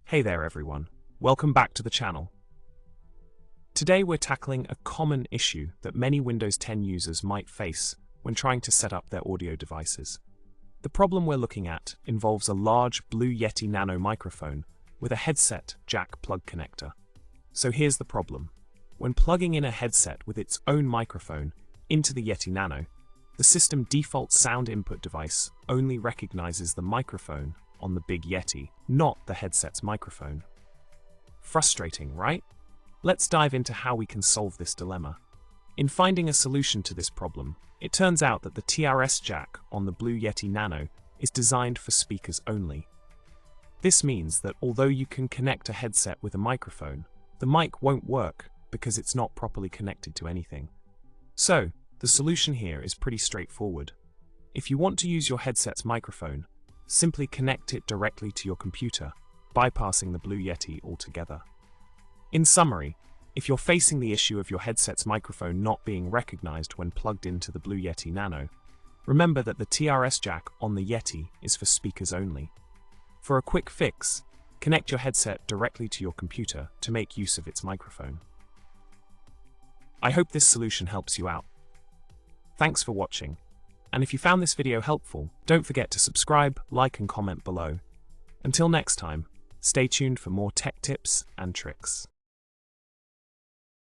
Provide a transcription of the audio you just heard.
Hey there everyone, welcome back to the channel. Today we're tackling a common issue that many Windows 10 users might face when trying to set up their audio devices. The problem we're looking at involves a large Blue Yeti Nano microphone with a headset jack plug connector. So here's the problem. When plugging in a headset with its own microphone into the Yeti Nano, the system default sound input device only recognizes the microphone on the big Yeti, not the headset's microphone. Frustrating, right? Let's dive into how we can solve this dilemma. In finding a solution to this problem, it turns out that the TRS jack on the Blue Yeti Nano is designed for speakers only. This means that although you can connect a headset with a microphone, the mic won't work because it's not properly connected to anything. So, the solution here is pretty straightforward. If you want to use your headset's microphone, simply connect it directly to your computer, bypassing the Blue Yeti altogether. In summary, if you're facing the issue of your headset's microphone not being recognized when plugged into the Blue Yeti Nano, remember that the TRS jack on the Yeti is for speakers only. For a quick fix, connect your headset directly to your computer to make use of its microphone. I hope this solution helps you out. Thanks for watching, and if you found this video helpful, don't forget to subscribe, like and comment below. Until next time, stay tuned for more tech tips and tricks.